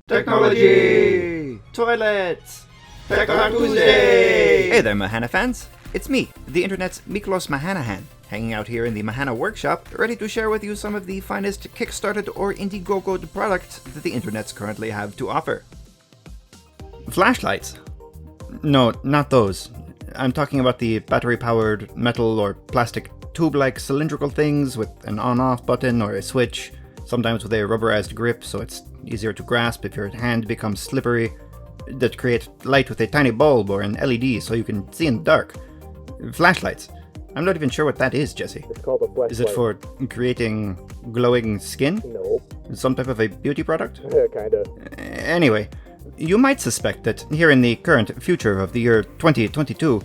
Technology! Toilets! Tech on Tuesday! Hey there, Mahana fans! It's me, the internet's Miklos Mahanahan, hanging out here in the Mahana workshop, ready to share with you some of the finest Kickstarted or Indiegogo'ed products that the internets currently have to offer. Flashlights. No, not those. I'm talking about the battery-powered metal or plastic tube-like cylindrical things with an on-off button or a switch, sometimes with a rubberized grip so it's easier to grasp if your hand becomes slippery, that create light with a tiny bulb or an LED so you can see in the dark. Flashlights. I'm not even sure what that is, Jesse. It's called a flashlight. Is it for creating glowing skin? No. Some type of a beauty product? Kinda. Anyway, you might suspect that here in the current future of the year 2022,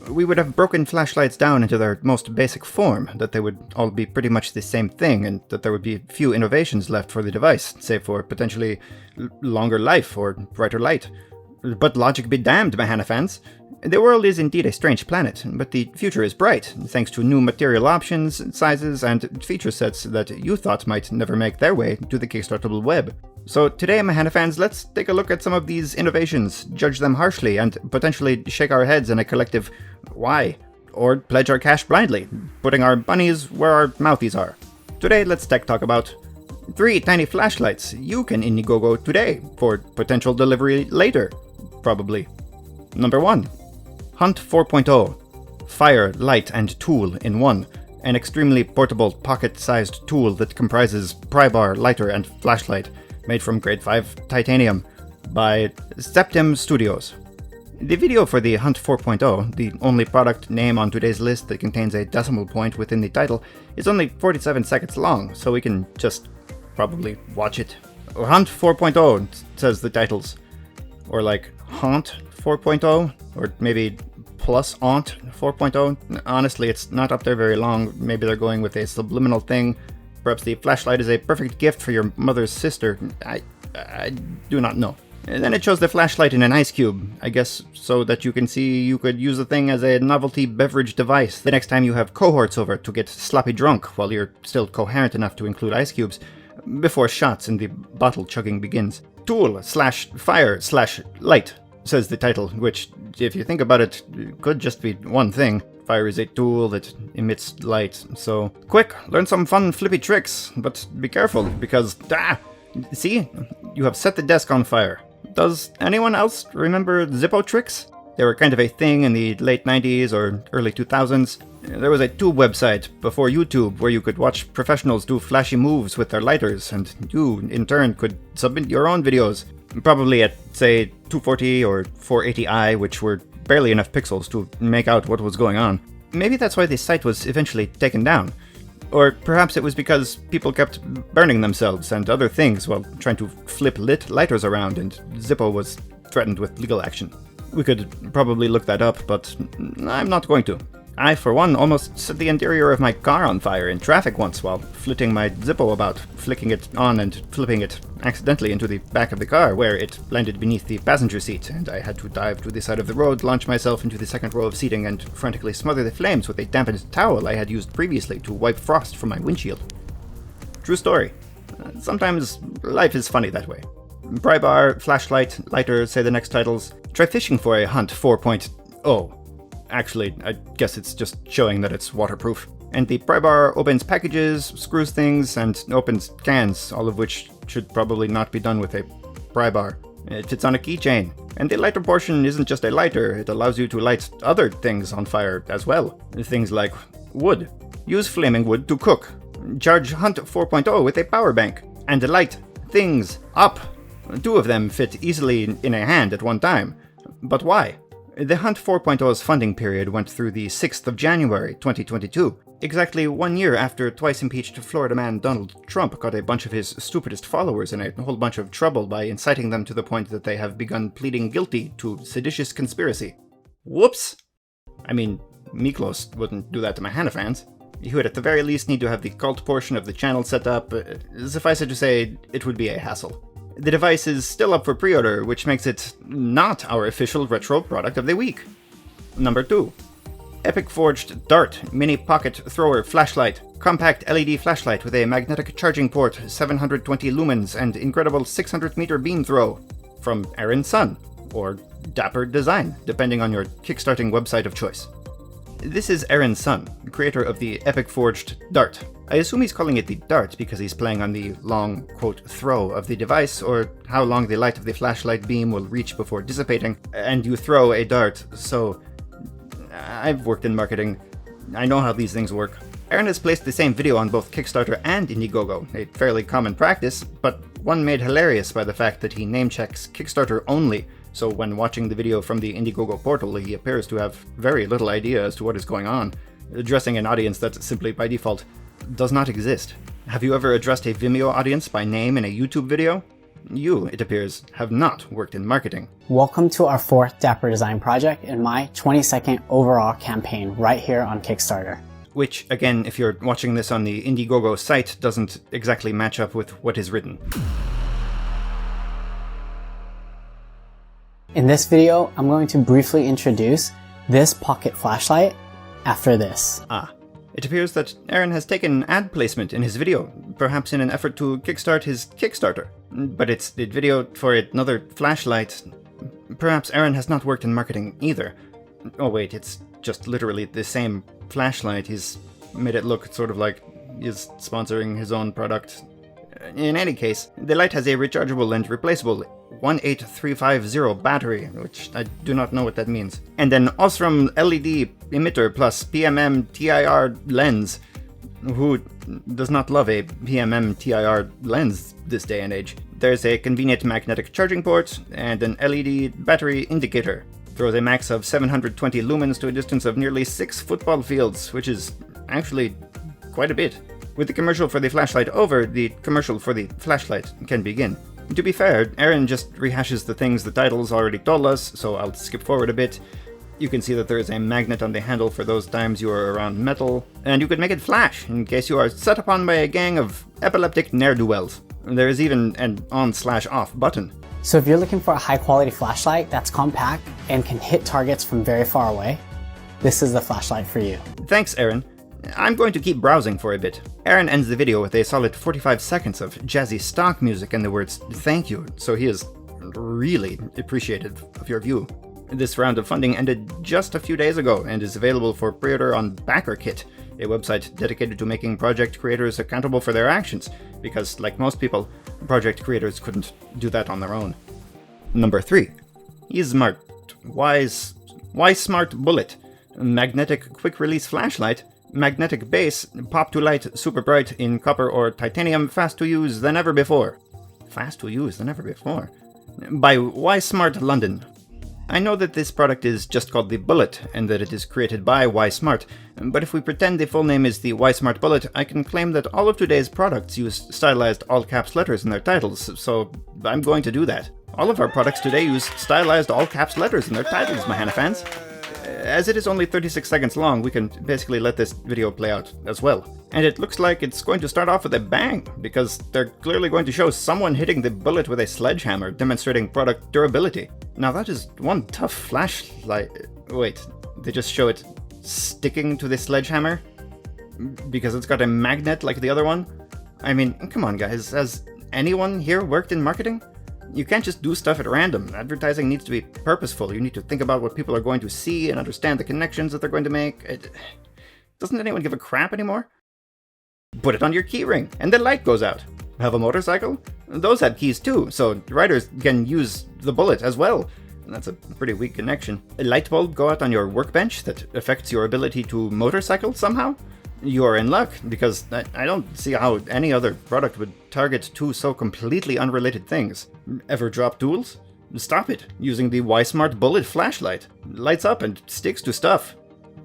we would have broken flashlights down into their most basic form, that they would all be pretty much the same thing, and that there would be few innovations left for the device, save for potentially longer life or brighter light. But logic be damned, Mahana fans. The world is indeed a strange planet, but the future is bright, thanks to new material options, sizes, and feature sets that you thought might never make their way to the Kickstartable web. So today, Mahana fans, let's take a look at some of these innovations, judge them harshly, and potentially shake our heads in a collective why? Or pledge our cash blindly, putting our bunnies where our mouthies are. Today, let's tech talk about 3 tiny flashlights you can Indiegogo today for potential delivery later, probably. Number 1. Hunt 4.0. Fire, light, and tool in one. An extremely portable, pocket-sized tool that comprises pry bar, lighter, and flashlight, made from grade 5 titanium, by Septim Studios. The video for the Hunt 4.0, the only product name on today's list that contains a decimal point within the title, is only 47 seconds long, so we can just probably watch it. Hunt 4.0 says the titles. Or like Haunt 4.0, or maybe plus Aunt 4.0. Honestly, it's not up there very long. Maybe they're going with a subliminal thing. Perhaps the flashlight is a perfect gift for your mother's sister. I do not know. And then it shows the flashlight in an ice cube, I guess so that you can see you could use the thing as a novelty beverage device the next time you have cohorts over to get sloppy drunk while you're still coherent enough to include ice cubes, before shots and the bottle chugging begins. Tool/fire/light, says the title, which, if you think about it, could just be one thing. Fire is a tool that emits light, so quick, learn some fun flippy tricks, but be careful, because, see? You have set the desk on fire. Does anyone else remember Zippo tricks? They were kind of a thing in the late 90s or early 2000s. There was a tube website before YouTube where you could watch professionals do flashy moves with their lighters, and you, in turn, could submit your own videos. Probably at, say, 240 or 480i, which were barely enough pixels to make out what was going on. Maybe that's why the site was eventually taken down. Or perhaps it was because people kept burning themselves and other things while trying to flip lit lighters around, and Zippo was threatened with legal action. We could probably look that up, but I'm not going to. I, for one, almost set the interior of my car on fire in traffic once while flitting my Zippo about, flicking it on and flipping it accidentally into the back of the car, where it landed beneath the passenger seat, and I had to dive to the side of the road, launch myself into the second row of seating, and frantically smother the flames with a dampened towel I had used previously to wipe frost from my windshield. True story. Sometimes life is funny that way. Pry bar, flashlight, lighter, say the next titles. Try fishing for a Hunt 4.0. Actually, I guess it's just showing that it's waterproof. And the pry bar opens packages, screws things, and opens cans, all of which should probably not be done with a pry bar. It fits on a keychain. And the lighter portion isn't just a lighter, it allows you to light other things on fire as well. Things like wood. Use flaming wood to cook. Charge Hunt 4.0 with a power bank. And light things up. 2 of them fit easily in a hand at one time. But why? The Hunt 4.0's funding period went through the 6th of January 2022, exactly 1 year after twice-impeached Florida man Donald Trump got a bunch of his stupidest followers in a whole bunch of trouble by inciting them to the point that they have begun pleading guilty to seditious conspiracy. Whoops! I mean, Miklos wouldn't do that to Mahana fans. He would at the very least need to have the cult portion of the channel set up. Suffice it to say, it would be a hassle. The device is still up for pre-order, which makes it not our official retro product of the week. Number 2. Epic Forged Dart Mini Pocket Thrower Flashlight. Compact LED flashlight with a magnetic charging port, 720 lumens, and incredible 600-meter beam throw. From Aaron Sun, or Dapper Design, depending on your kickstarting website of choice. This is Aaron Sun, creator of the Epic Forged Dart. I assume he's calling it the Dart because he's playing on the long, quote, throw of the device, or how long the light of the flashlight beam will reach before dissipating, and you throw a dart, so... I've worked in marketing. I know how these things work. Aaron has placed the same video on both Kickstarter and Indiegogo, a fairly common practice, but one made hilarious by the fact that he name-checks Kickstarter only, so when watching the video from the Indiegogo portal, he appears to have very little idea as to what is going on, addressing an audience that simply by default does not exist. Have you ever addressed a Vimeo audience by name in a YouTube video? You, it appears, have not worked in marketing. Welcome to our 4th Dapper Design project and my 22nd overall campaign right here on Kickstarter. Which, again, if you're watching this on the Indiegogo site, doesn't exactly match up with what is written. In this video, I'm going to briefly introduce this pocket flashlight after this. It appears that Aaron has taken ad placement in his video, perhaps in an effort to kickstart his Kickstarter. But it's the video for another flashlight. Perhaps Aaron has not worked in marketing either. Oh wait, it's just literally the same flashlight. He's made it look sort of like he's sponsoring his own product. In any case, the light has a rechargeable and replaceable 18350 battery, which I do not know what that means. And an Osram LED emitter plus PMM TIR lens. Who does not love a PMM TIR lens this day and age? There's a convenient magnetic charging port and an LED battery indicator. Throws a max of 720 lumens to a distance of nearly 6 football fields, which is actually quite a bit. With the commercial for the flashlight over, the commercial for the flashlight can begin. To be fair, Aaron just rehashes the things the titles already told us, so I'll skip forward a bit. You can see that there is a magnet on the handle for those times you are around metal, and you could make it flash in case you are set upon by a gang of epileptic ne'er-do-wells. There is even an on/off button. So if you're looking for a high quality flashlight that's compact and can hit targets from very far away, this is the flashlight for you. Thanks, Aaron. I'm going to keep browsing for a bit. Aaron ends the video with a solid 45 seconds of jazzy stock music and the words "thank you," so he is really appreciative of your view. This round of funding ended just a few days ago and is available for pre-order on BackerKit, a website dedicated to making project creators accountable for their actions, because, like most people, project creators couldn't do that on their own. Number 3. Ismart Smart Bullet. Magnetic quick-release flashlight. Magnetic base, pop to light, super bright, in copper or titanium, fast to use than ever before. Fast to use than ever before. By Smart London. I know that this product is just called the Bullet, and that it is created by Smart, but if we pretend the full name is the Smart Bullet, I can claim that all of today's products use stylized all-caps letters in their titles, so I'm going to do that. All of our products today use stylized all-caps letters in their titles, Mahanahan fans. As it is only 36 seconds long, we can basically let this video play out as well. And it looks like it's going to start off with a bang, because they're clearly going to show someone hitting the bullet with a sledgehammer, demonstrating product durability. Now that is one tough flashlight. Wait, they just show it sticking to the sledgehammer? Because it's got a magnet like the other one? I mean, come on guys, has anyone here worked in marketing? You can't just do stuff at random. Advertising needs to be purposeful. You need to think about what people are going to see and understand the connections that they're going to make. Doesn't anyone give a crap anymore? Put it on your keyring, and the light goes out. Have a motorcycle? Those have keys too, so riders can use the bullet as well. That's a pretty weak connection. A light bulb go out on your workbench that affects your ability to motorcycle somehow? You are in luck, because I don't see how any other product would target two so completely unrelated things. Ever drop tools? Stop it, using the Smart Bullet flashlight. Lights up and sticks to stuff.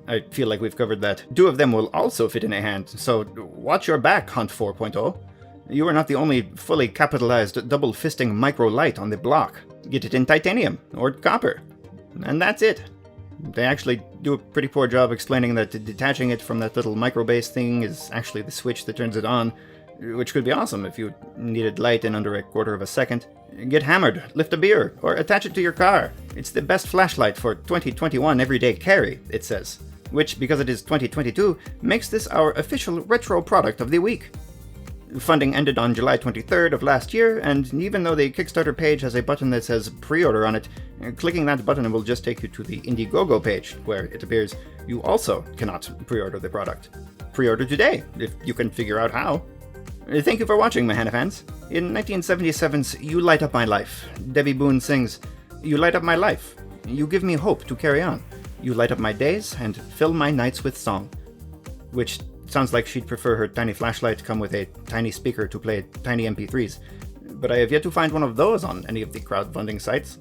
I feel like we've covered that. 2 of them will also fit in a hand, so watch your back, Hunt 4.0. You are not the only fully capitalized double-fisting micro light on the block. Get it in titanium, or copper. And that's it. They actually do a pretty poor job explaining that detaching it from that little micro base thing is actually the switch that turns it on, which could be awesome if you needed light in under a quarter of a second. Get hammered, lift a beer, or attach it to your car. It's the best flashlight for 2021 everyday carry, it says. which, because it is 2022, makes this our official retro product of the week. Funding ended on July 23rd of last year, and even though the Kickstarter page has a button that says pre-order on it, clicking that button will just take you to the Indiegogo page, where it appears you also cannot pre-order the product. Pre-order today, if you can figure out how. Thank you for watching, Mahanahan fans. In 1977's You Light Up My Life, Debbie Boone sings, "You light up my life. You give me hope to carry on. You light up my days and fill my nights with song." Which sounds like she'd prefer her tiny flashlight come with a tiny speaker to play tiny MP3s, but I have yet to find one of those on any of the crowdfunding sites.